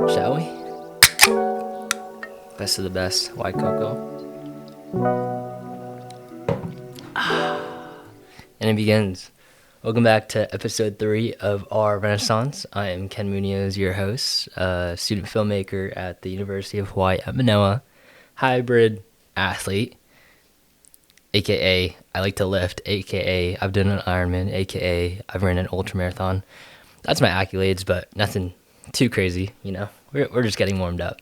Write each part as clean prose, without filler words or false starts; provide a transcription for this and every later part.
Shall we? Best of the best, white cocoa. And it begins. Welcome back to episode 3 of our Renaissance. I am Ken Munoz, your host, a student filmmaker at the University of Hawaii at Manoa, hybrid athlete, aka I like to lift, aka I've done an Ironman, aka I've ran an ultramarathon. That's my accolades, but nothing too crazy, you know. We're just getting warmed up.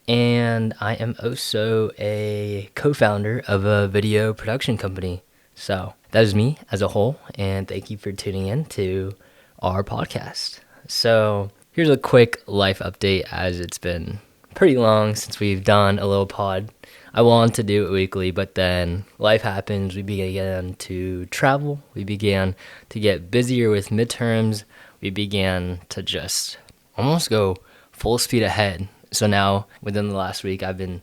And I am also a co-founder of a video production company. So that is me as a whole, and thank you for tuning in to our podcast. So here's a quick life update, as it's been pretty long since we've done a little pod. I wanted to do it weekly, but then life happens. We began to travel. We began to get busier with midterms. We began to just almost go full speed ahead. So now, within the last week, I've been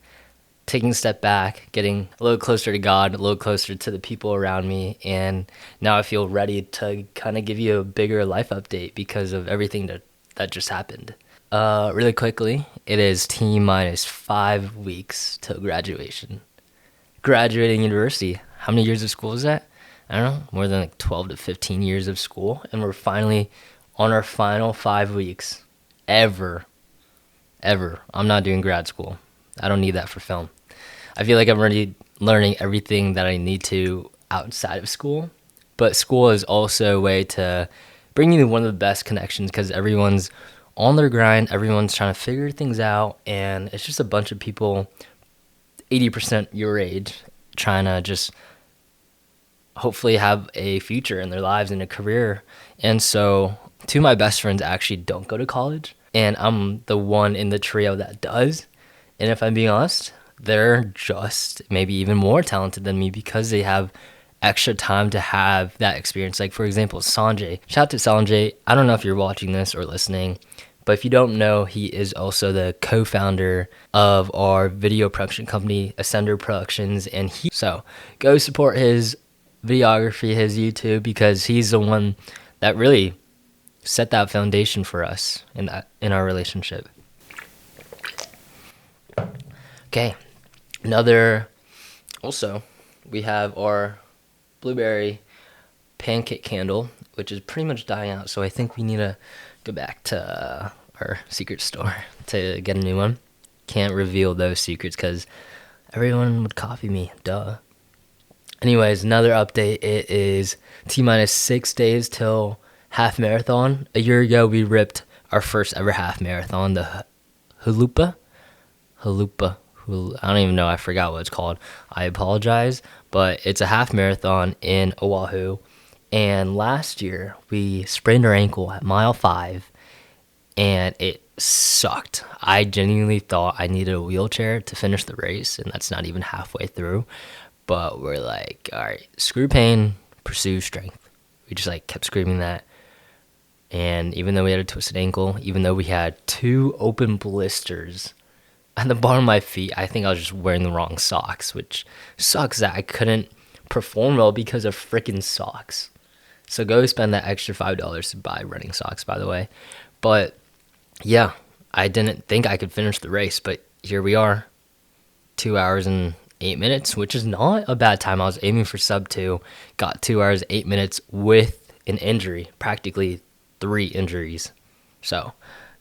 taking a step back, getting a little closer to God, a little closer to the people around me, and now I feel ready to kind of give you a bigger life update because of everything that just happened. Really quickly, it is T-minus 5 weeks till graduation. Graduating university. How many years of school is that? I don't know, more than like 12 to 15 years of school, and we're finally on our final 5 weeks. Ever. I'm not doing grad school. I don't need that for film. I feel like I'm already learning everything that I need to outside of school. But school is also a way to bring you one of the best connections because everyone's on their grind. Everyone's trying to figure things out. And it's just a bunch of people, 80% your age, trying to just hopefully have a future in their lives and a career. And so two of my best friends actually don't go to college. And I'm the one in the trio that does. And if I'm being honest, they're just maybe even more talented than me because they have extra time to have that experience. Like, for example, Sanjay. Shout out to Sanjay. I don't know if you're watching this or listening, but if you don't know, he is also the co-founder of our video production company, Ascender Productions. So go support his videography, his YouTube, because he's the one that really set that foundation for us in our relationship. Okay, also, we have our blueberry pancake candle, which is pretty much dying out, so I think we need to go back to our secret store to get a new one. Can't reveal those secrets because everyone would copy me, duh. Anyways, another update, it is T-minus 6 days till half marathon. A year ago, we ripped our first ever half marathon, the HEYOOO. I don't even know. I forgot what it's called. I apologize. But it's a half marathon in Oahu. And last year, we sprained our ankle at mile 5. And it sucked. I genuinely thought I needed a wheelchair to finish the race. And that's not even halfway through. But we're like, all right, screw pain, pursue strength. We just kept screaming that. And even though we had a twisted ankle, even though we had 2 open blisters at the bottom of my feet, I think I was just wearing the wrong socks, which sucks that I couldn't perform well because of freaking socks. So go spend that extra $5 to buy running socks, by the way. But yeah, I didn't think I could finish the race, but here we are, 2 hours and 8 minutes, which is not a bad time. I was aiming for sub 2, got 2 hours, 8 minutes with an injury, practically 3 injuries. So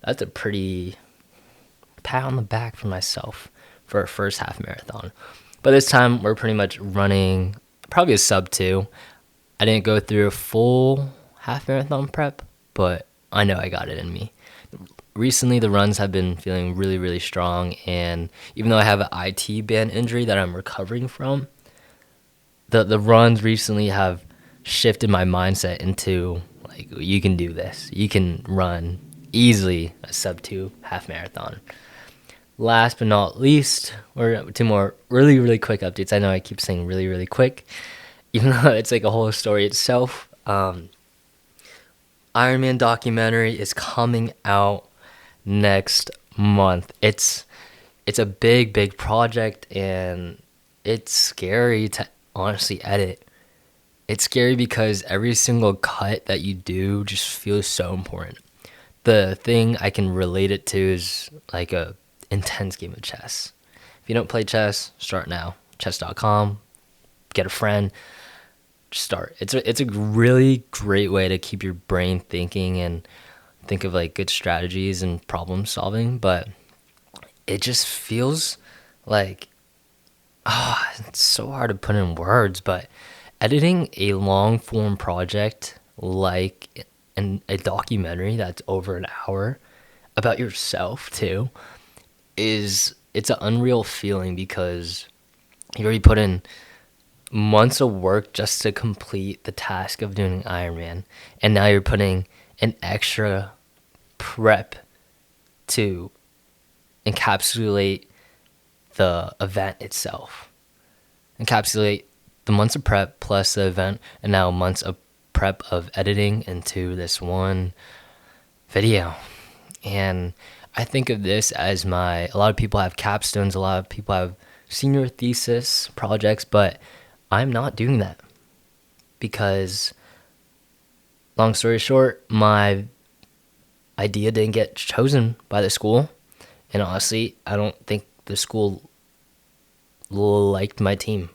that's a pretty pat on the back for myself for a first half marathon. But this time we're pretty much running probably a sub 2. I didn't go through a full half marathon prep, but I know I got it in me. Recently the runs have been feeling really, really strong, and even though I have an IT band injury that I'm recovering from, the runs recently have shifted my mindset into you can do this. You can run easily a sub 2 half marathon. Last but not least, or 2 more really, really quick updates. I know I keep saying really, really quick, even though it's a whole story itself. Ironman documentary is coming out next month. It's a big project, and it's scary to honestly edit. It's scary because every single cut that you do just feels so important. the thing I can relate it to is like a intense game of chess. If you don't play chess, start now. Chess.com, get a friend, start. It's a really great way to keep your brain thinking and think of like good strategies and problem solving, but it just feels like it's so hard to put in words, but editing a long form project like a documentary that's over an hour about yourself too it's an unreal feeling because you already put in months of work just to complete the task of doing Iron Man, and now you're putting an extra prep to encapsulate the event itself. Encapsulate the months of prep plus the event, and now months of prep of editing into this one video. And I think of this as a lot of people have capstones, a lot of people have senior thesis projects, but I'm not doing that because, long story short, my idea didn't get chosen by the school. And honestly, I don't think the school liked my team.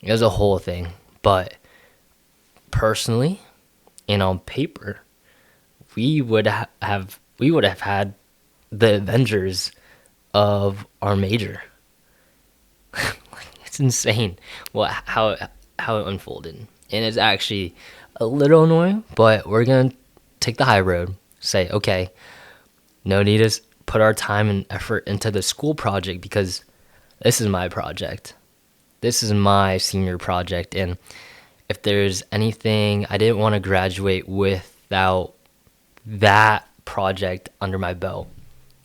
It was a whole thing. But personally and on paper, we would have had the Avengers of our major. It's insane how it unfolded. And it's actually a little annoying, but we're going to take the high road. Say, okay, no need to put our time and effort into the school project because this is my project. This is my senior project. And if there's anything, I didn't want to graduate without that project under my belt.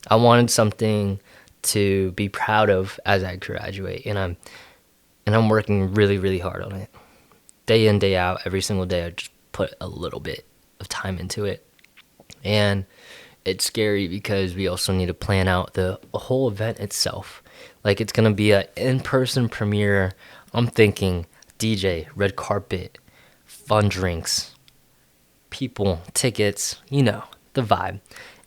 I wanted something to be proud of as I graduate, and I'm working really, really hard on it. Day in, day out, every single day, I just put a little bit of time into it. And it's scary because we also need to plan out the whole event itself. Like, it's going to be an in-person premiere. I'm thinking DJ, red carpet, fun drinks, people, tickets, the vibe.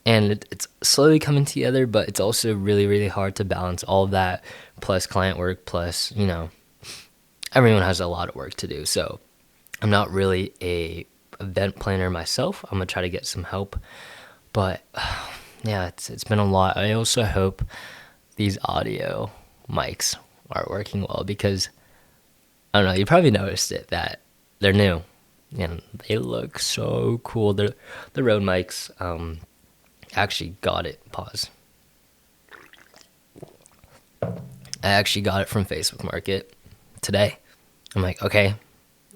And it's slowly coming together, but it's also really, really hard to balance all of that, plus client work, plus, everyone has a lot of work to do. So I'm not really a event planner myself. I'm going to try to get some help. But yeah, it's been a lot. I also hope these audio mics are working well because, I don't know, you probably noticed it that they're new. And they look so cool. The Rode mics, actually got it. Pause. I actually got it from Facebook Market today. I'm like, okay,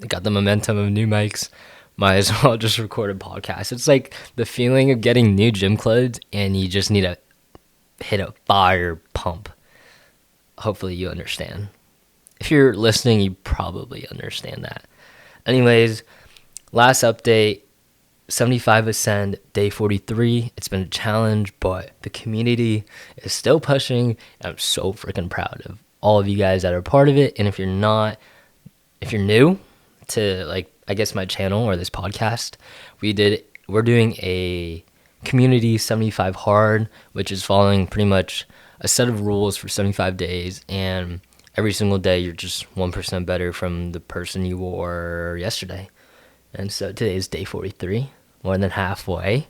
I got the momentum of new mics. Might as well just record a podcast. It's like the feeling of getting new gym clothes and you just need to hit a fire pump. Hopefully you understand. If you're listening, you probably understand that. Anyways, last update, 75 Ascend, day 43. It's been a challenge, but the community is still pushing. I'm so freaking proud of all of you guys that are part of it. And if you're new to, like, I guess my channel or this podcast, we're doing a community 75 hard, which is following pretty much a set of rules for 75 days. And every single day, you're just 1% better from the person you were yesterday. And so today is day 43, more than halfway.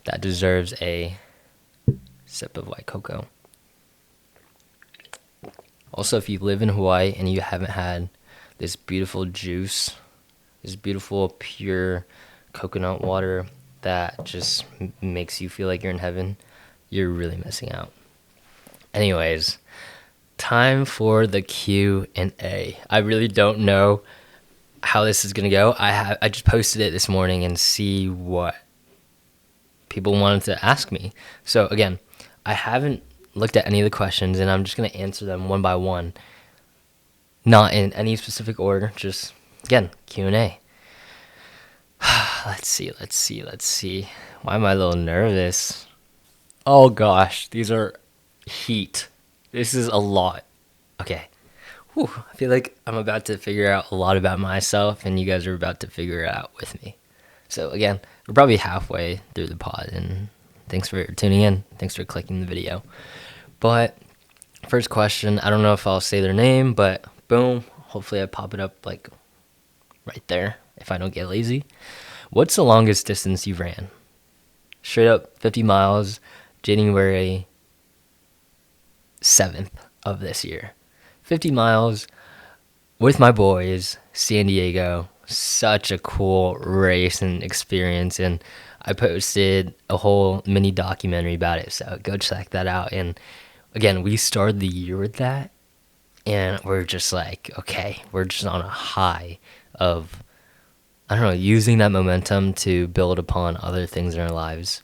That deserves a sip of white cocoa. Also, if you live in Hawaii and you haven't had this beautiful juice, this beautiful pure coconut water that just makes you feel like you're in heaven, you're really missing out. Anyways, time for the Q&A. I really don't know how this is gonna go. I just posted it this morning and see what people wanted to ask me. So again, I haven't looked at any of the questions and I'm just gonna answer them one by one, not in any specific order. Just again, Q&A. Let's see. Why am I a little nervous? Oh gosh, these are heat. This is a lot. Okay. Whew, I feel like I'm about to figure out a lot about myself and you guys are about to figure it out with me. So again, we're probably halfway through the pod, and thanks for tuning in. Thanks for clicking the video. But first question, I don't know if I'll say their name, but boom, hopefully I pop it up like right there if I don't get lazy. What's the longest distance you've ran? Straight up 50 miles, January 7th of this year. 50 miles with my boys, San Diego. Such a cool race and experience, and I posted a whole mini documentary about it, so go check that out. And again, we started the year with that, and we're just like, okay, we're just on a high of, I don't know, using that momentum to build upon other things in our lives.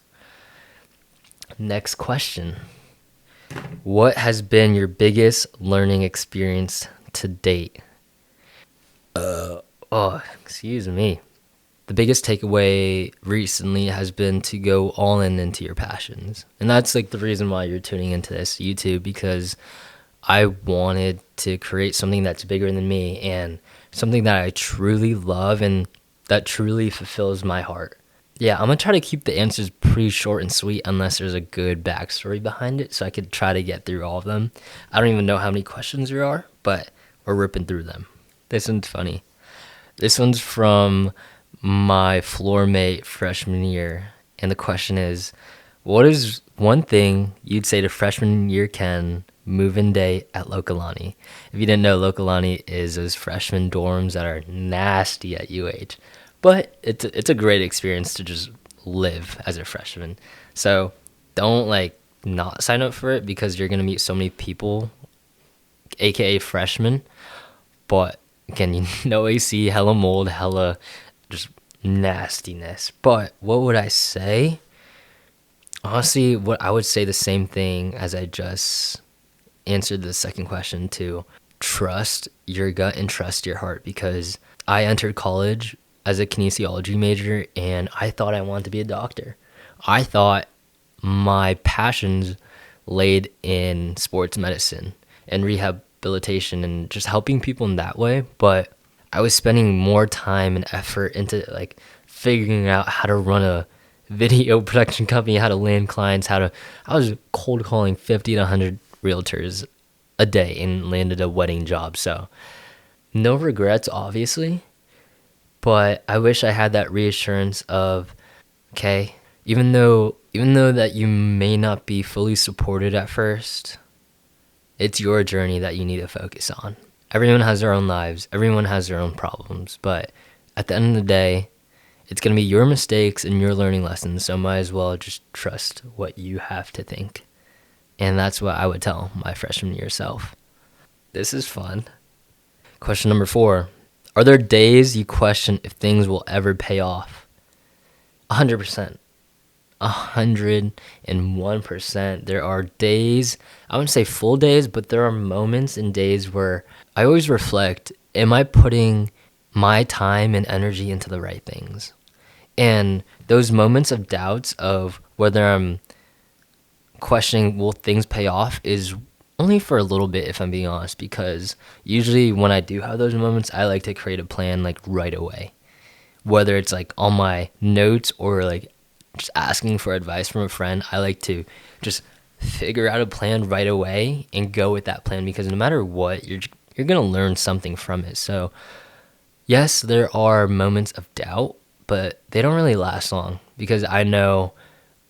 Next question. What has been your biggest learning experience to date? Excuse me. The biggest takeaway recently has been to go all in into your passions. And that's like the reason why you're tuning into this YouTube, because I wanted to create something that's bigger than me and something that I truly love and that truly fulfills my heart. Yeah, I'm going to try to keep the answers pretty short and sweet unless there's a good backstory behind it, so I could try to get through all of them. I don't even know how many questions there are, but we're ripping through them. This one's funny. This one's from my floor mate freshman year, and the question is, what is one thing you'd say to freshman year Ken move-in day at Lokalani? If you didn't know, Lokalani is those freshman dorms that are nasty at UH. But it's a great experience to just live as a freshman. So don't like not sign up for it, because you're gonna meet so many people, aka freshmen. But again, you know, AC, hella mold, hella just nastiness. But what would I say? Honestly, what I would say the same thing as I just answered the second question to trust your gut and trust your heart, because I entered college as a kinesiology major and I thought I wanted to be a doctor. I thought my passions laid in sports medicine and rehabilitation and just helping people in that way, but I was spending more time and effort into like figuring out how to run a video production company, how to land clients, I was cold calling 50 to 100 realtors a day and landed a wedding job. So no regrets, obviously, but I wish I had that reassurance of, okay, even though that you may not be fully supported at first, it's your journey that you need to focus on. Everyone has their own lives, everyone has their own problems, but at the end of the day, it's going to be your mistakes and your learning lessons, so might as well just trust what you have to think. And that's what I would tell my freshman year self. This is fun. Question number 4. Are there days you question if things will ever pay off? 100%. 101%. There are days, I wouldn't say full days, but there are moments and days where I always reflect, am I putting my time and energy into the right things? And those moments of doubts of whether I'm questioning will things pay off is only for a little bit, if I'm being honest, because usually when I do have those moments, I like to create a plan like right away, whether it's like on my notes or like just asking for advice from a friend. I like to just figure out a plan right away and go with that plan, because no matter what, you're gonna learn something from it. So yes, there are moments of doubt, but they don't really last long, because I know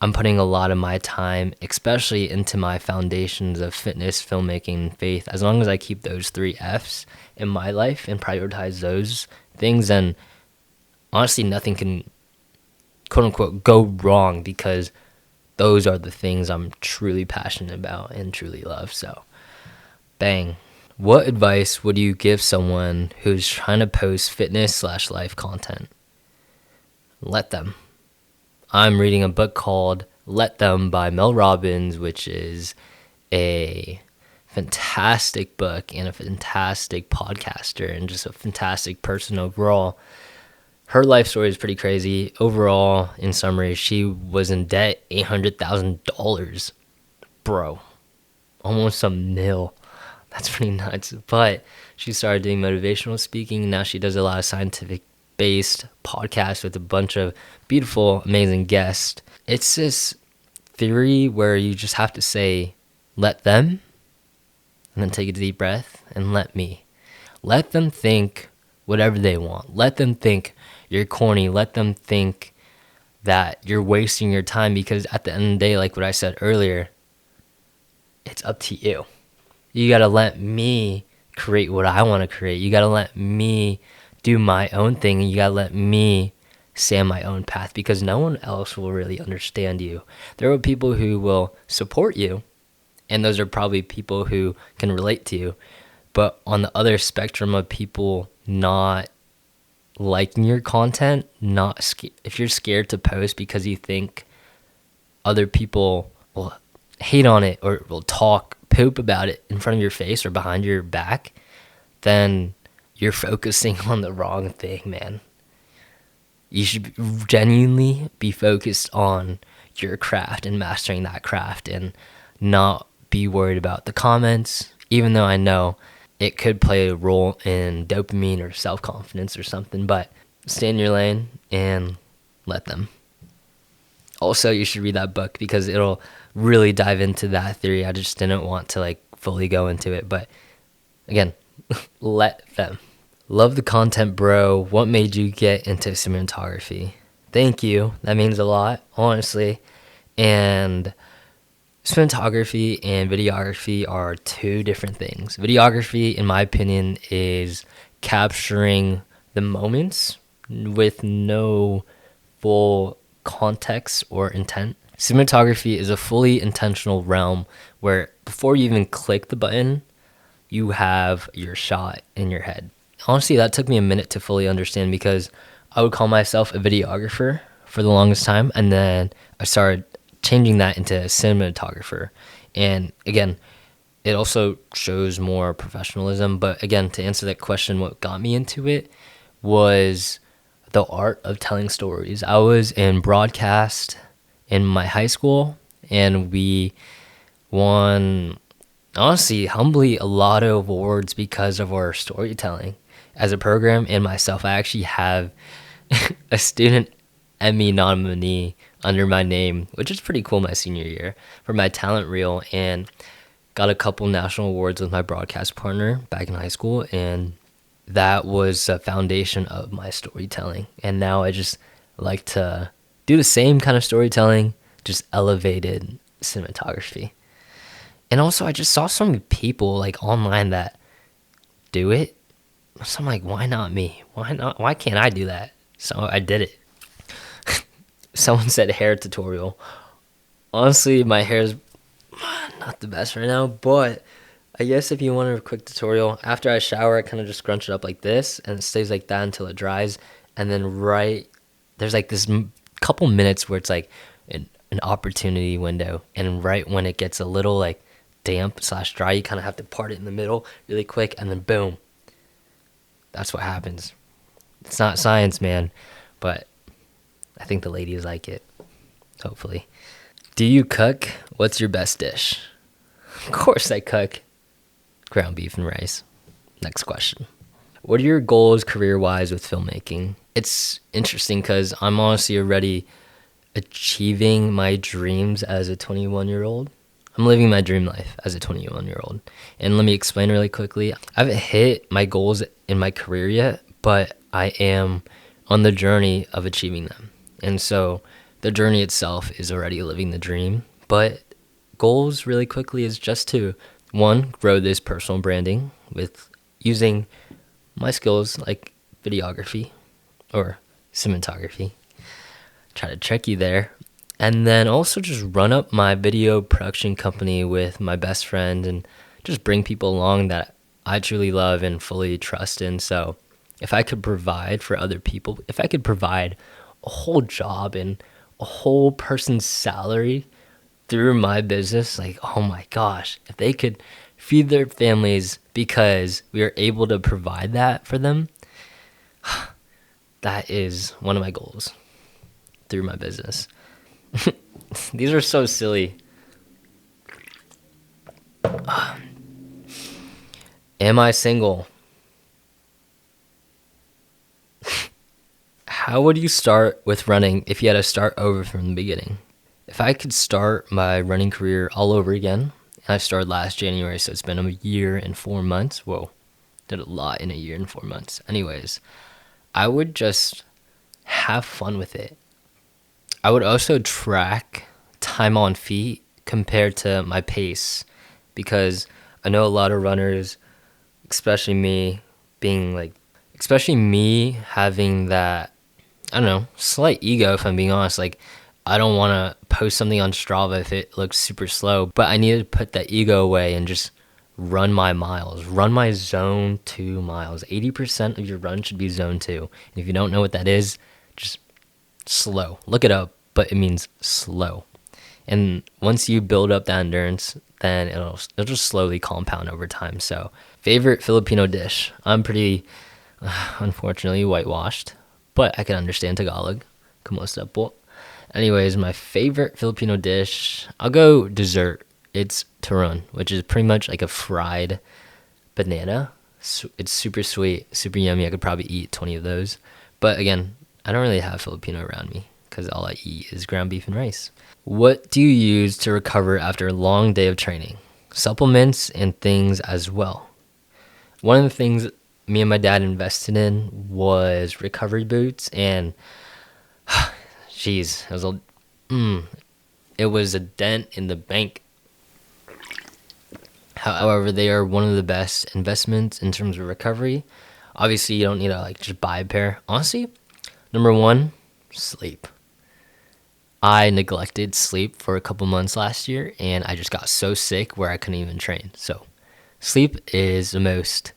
I'm putting a lot of my time, especially into my foundations of fitness, filmmaking, and faith. As long as I keep those 3 F's in my life and prioritize those things, then honestly nothing can, quote unquote, go wrong, because those are the things I'm truly passionate about and truly love. So, bang. What advice would you give someone who's trying to post fitness/life content? Let them. I'm reading a book called Let Them by Mel Robbins, which is a fantastic book and a fantastic podcaster and just a fantastic person overall. Her life story is pretty crazy. Overall, in summary, she was in debt $800,000. Bro, almost a mil. That's pretty nuts. But she started doing motivational speaking. Now she does a lot of scientific based podcast with a bunch of beautiful, amazing guests. It's this theory where you just have to say, let them, and then take a deep breath, and let me. Let them think whatever they want. Let them think you're corny. Let them think that you're wasting your time, because at the end of the day, like what I said earlier, it's up to you. You got to let me create what I want to create. You got to let me do my own thing, and you got to let me stay on my own path, because no one else will really understand you. There are people who will support you, and those are probably people who can relate to you. But on the other spectrum of people not liking your content, if you're scared to post because you think other people will hate on it or will talk poop about it in front of your face or behind your back, then you're focusing on the wrong thing, man. You should genuinely be focused on your craft and mastering that craft, and not be worried about the comments, even though I know it could play a role in dopamine or self-confidence or something, but stay in your lane and let them. Also, you should read that book, because it'll really dive into that theory. I just didn't want to fully go into it, but again, let them. Love the content, bro. What made you get into cinematography? Thank you. That means a lot, honestly. And cinematography and videography are two different things. Videography, in my opinion, is capturing the moments with no full context or intent. Cinematography is a fully intentional realm where before you even click the button, you have your shot in your head. Honestly, that took me a minute to fully understand, because I would call myself a videographer for the longest time, and then I started changing that into a cinematographer. And again, it also shows more professionalism. But again, to answer that question, what got me into it was the art of telling stories. I was in broadcast in my high school, and we won, honestly, humbly, a lot of awards because of our storytelling as a program. And myself, I actually have a student Emmy nominee under my name, which is pretty cool, my senior year, for my talent reel, and got a couple national awards with my broadcast partner back in high school. And that was a foundation of my storytelling. And now I just like to do the same kind of storytelling, just elevated cinematography. And also, I just saw so many people online that do it. So I'm like, why not me? Why can't I do that? So I did it. Someone said hair tutorial. Honestly, my hair is not the best right now, but I guess if you want a quick tutorial, after I shower, I kind of just scrunch it up like this, and it stays like that until it dries. And then there's this couple minutes where it's an opportunity window, and right when it gets a little damp/dry, you kind of have to part it in the middle really quick, and then boom. That's what happens. It's not science, man, but I think the ladies like it, hopefully. Do you cook? What's your best dish? Of course I cook. Ground beef and rice. Next question. What are your goals career-wise with filmmaking? It's interesting because I'm honestly already achieving my dreams as a 21-year-old. I'm living my dream life as a 21-year-old. And let me explain really quickly. I haven't hit my goals in my career yet, but I am on the journey of achieving them. And so the journey itself is already living the dream. But goals really quickly is just to, one, grow this personal branding with using my skills like videography or cinematography. Try to trick you there. And then also just run up my video production company with my best friend and just bring people along that I truly love and fully trust in. So if I could provide for other people, if I could provide a whole job and a whole person's salary through my business, oh my gosh, if they could feed their families because we are able to provide that for them, that is one of my goals through my business. These are so silly. Am I single? How would you start with running if you had to start over from the beginning? If I could start my running career all over again, and I started last January, so it's been a year and 4 months. Whoa, did a lot in a year and 4 months. Anyways, I would just have fun with it. I would also track time on feet compared to my pace, because I know a lot of runners, especially me, especially me having that, I don't know, slight ego, if I'm being honest. Like, I don't want to post something on Strava if it looks super slow, but I need to put that ego away and just run my miles, run my zone 2 miles. 80% of your run should be zone 2. And if you don't know what that is, just slow. Look it up, but it means slow. And once you build up that endurance, then it'll just slowly compound over time. So, favorite Filipino dish. I'm pretty, unfortunately, whitewashed, but I can understand Tagalog. Kumusta po? Anyways, my favorite Filipino dish, I'll go dessert. It's turon, which is pretty much like a fried banana. It's super sweet, super yummy. I could probably eat 20 of those. But again, I don't really have Filipino around me because all I eat is ground beef and rice. What do you use to recover after a long day of training? Supplements and things as well. One of the things me and my dad invested in was recovery boots, and jeez, it was a dent in the bank. However, they are one of the best investments in terms of recovery. Obviously, you don't need to just buy a pair. Honestly, number one, sleep. I neglected sleep for a couple months last year, and I just got so sick where I couldn't even train. So, sleep is the most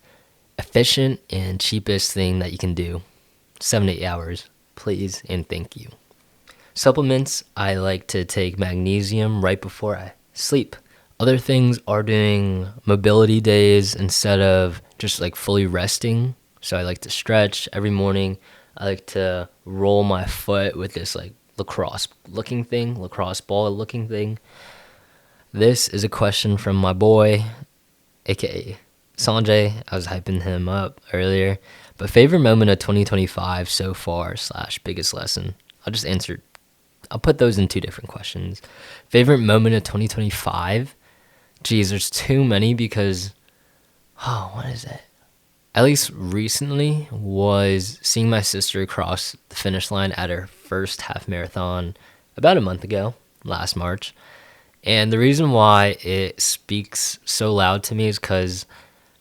efficient and cheapest thing that you can do. 7 to 8 hours, please and thank you. Supplements, I like to take magnesium right before I sleep. Other things are doing mobility days instead of just fully resting. So I like to stretch every morning. I like to roll my foot with this lacrosse ball looking thing. This is a question from my boy, aka Sanjay. I was hyping him up earlier. But favorite moment of 2025 so far / biggest lesson. I'll put those in two different questions. Favorite moment of 2025? Geez, there's too many because, what is it? At least recently was seeing my sister cross the finish line at her first half marathon about a month ago, last March. And the reason why it speaks so loud to me is because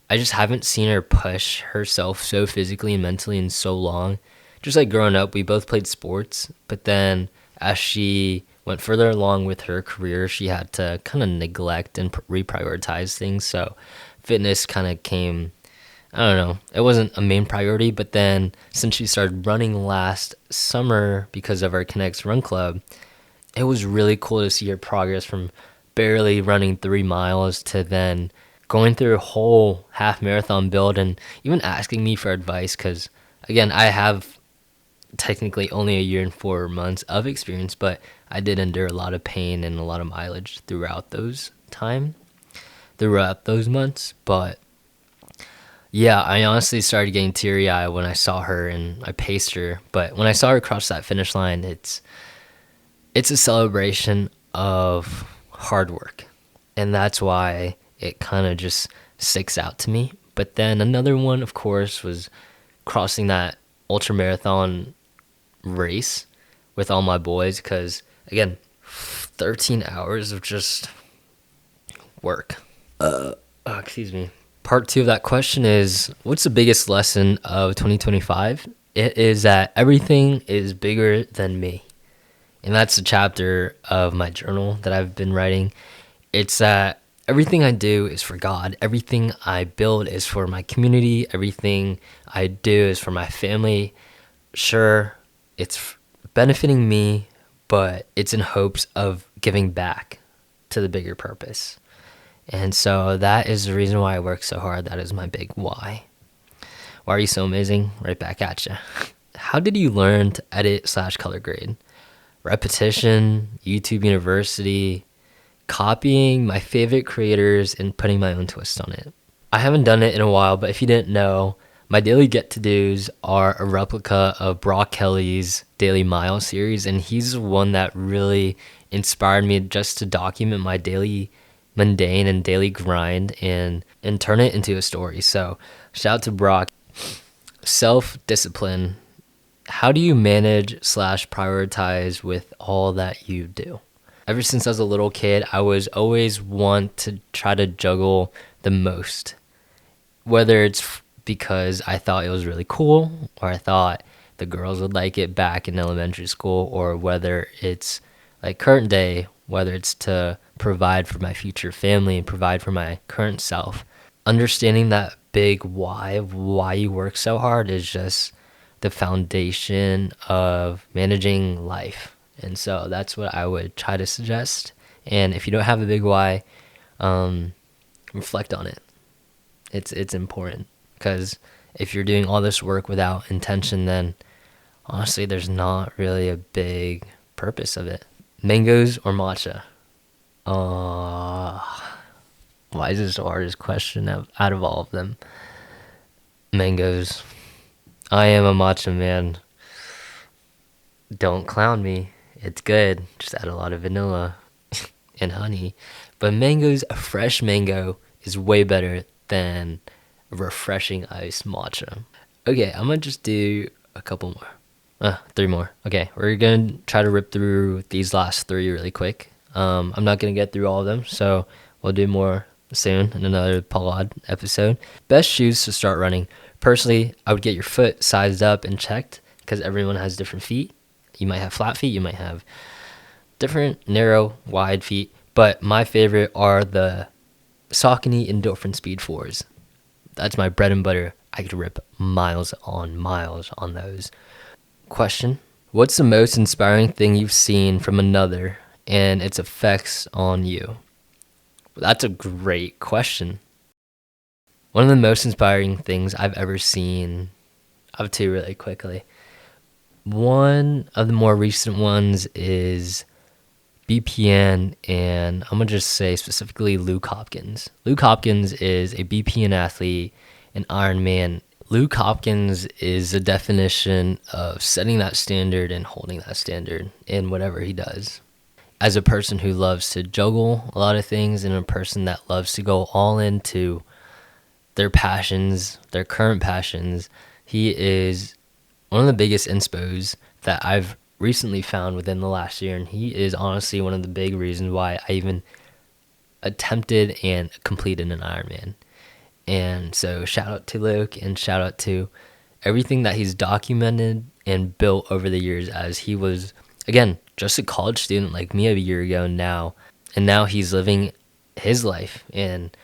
I just haven't seen her push herself so physically and mentally in so long. Just growing up, we both played sports, but then as she went further along with her career, she had to kind of neglect and reprioritize things. So fitness kind of came, I don't know, it wasn't a main priority. But then since she started running last summer because of our Connects Run Club, it was really cool to see her progress from barely running 3 miles to then going through a whole half marathon build and even asking me for advice. Because again, I have technically only a year and 4 months of experience, but I did endure a lot of pain and a lot of mileage throughout those months. But yeah, I honestly started getting teary-eyed when I saw her and I paced her. But when I saw her cross that finish line, it's a celebration of hard work, and that's why it kind of just sticks out to me. But then another one, of course, was crossing that ultra marathon race with all my boys, because again, 13 hours of just work. Excuse me. Part 2 of that question is, what's the biggest lesson of 2025? It is that everything is bigger than me. And that's a chapter of my journal that I've been writing. It's that everything I do is for God. Everything I build is for my community. Everything I do is for my family. Sure, it's benefiting me, but it's in hopes of giving back to the bigger purpose. And so that is the reason why I work so hard. That is my big why. Why are you so amazing? Right back at you. How did you learn to edit / color grade? Repetition, YouTube University, copying my favorite creators and putting my own twist on it. I haven't done it in a while, but if you didn't know, My daily get-to-dos are a replica of Brock Kelly's Daily Mile series, and he's the one that really inspired me just to document my daily mundane and daily grind and turn it into a story. So shout out to Brock. Self-discipline. How do you manage / prioritize with all that you do? Ever since I was a little kid, I was always one to try to juggle the most. Whether it's because I thought it was really cool, or I thought the girls would like it back in elementary school, or whether it's like current day, whether it's to provide for my future family and provide for my current self. Understanding that big why of why you work so hard is just the foundation of managing life. And so that's what I would try to suggest. And if you don't have a big why, reflect on it. It's important, because if you're doing all this work without intention, then honestly, there's not really a big purpose of it. Mangoes or matcha? Why is this the hardest question out of all of them? Mangoes. I am a matcha man. Don't clown me. It's good. Just add a lot of vanilla and honey. But mangoes, a fresh mango is way better than refreshing iced matcha. Okay, I'm gonna just do a couple more. 3 more. Okay, we're gonna try to rip through these last 3 really quick. I'm not gonna get through all of them, so we'll do more soon in another pod episode. Best shoes to start running. Personally, I would get your foot sized up and checked, because everyone has different feet. You might have flat feet, you might have different narrow, wide feet, but my favorite are the Saucony Endorphin Speed 4s. That's my bread and butter. I could rip miles on those. Question: what's the most inspiring thing you've seen from another and its effects on you? That's a great question. One of the most inspiring things I've ever seen, I have 2 really quickly. One of the more recent ones is BPN, and I'm going to just say specifically Luke Hopkins. Luke Hopkins is a BPN athlete, an Ironman. Luke Hopkins is the definition of setting that standard and holding that standard in whatever he does. As a person who loves to juggle a lot of things, and a person that loves to go all into their passions, their current passions, he is one of the biggest inspos that I've recently found within the last year, and he is honestly one of the big reasons why I even attempted and completed an Ironman. And so shout out to Luke, and shout out to everything that he's documented and built over the years, as he was, again, just a college student like me a year ago now, and now he's living his life. And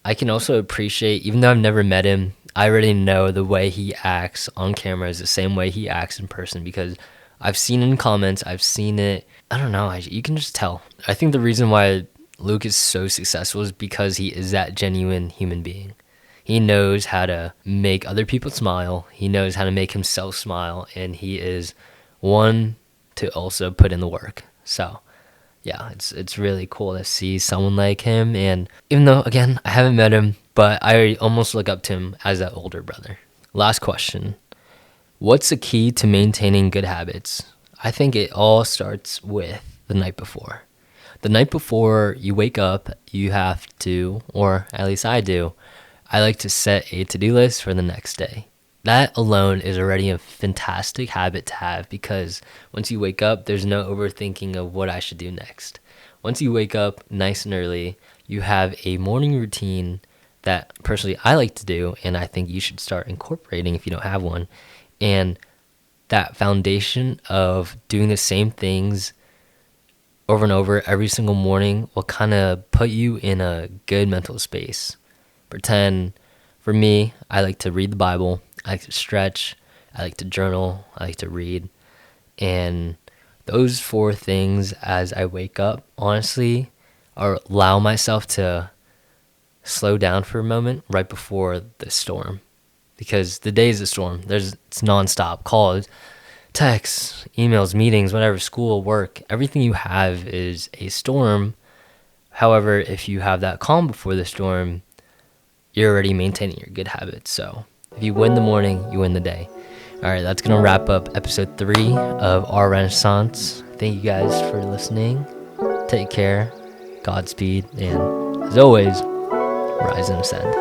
I can also appreciate, even though I've never met him, I already know the way he acts on camera is the same way he acts in person, because I've seen it in comments, I've seen it, I don't know, you can just tell. I think the reason why Luke is so successful is because he is that genuine human being. He knows how to make other people smile, he knows how to make himself smile, and he is one to also put in the work. So yeah, it's really cool to see someone like him. And even though, again, I haven't met him, but I almost look up to him as that older brother. Last question: what's the key to maintaining good habits? I think it all starts with the night before. The night before you wake up, you have to, or at least I do, I like to set a to-do list for the next day. That alone is already a fantastic habit to have, because once you wake up, there's no overthinking of what I should do next. Once you wake up nice and early, you have a morning routine that personally I like to do, and I think you should start incorporating if you don't have one. And that foundation of doing the same things over and over every single morning will kind of put you in a good mental space. Pretend, for me, I like to read the Bible, I like to stretch, I like to journal, I like to read. And those 4 things as I wake up, honestly, allow myself to slow down for a moment right before the storm. Because the day is a storm. It's nonstop. Calls, texts, emails, meetings, whatever, school, work. Everything you have is a storm. However, if you have that calm before the storm, you're already maintaining your good habits. So If you win the morning, you win the day. All right, that's going to wrap up episode 3 of our Renaissance. Thank you guys for listening. Take care. Godspeed. And as always, rise and ascend.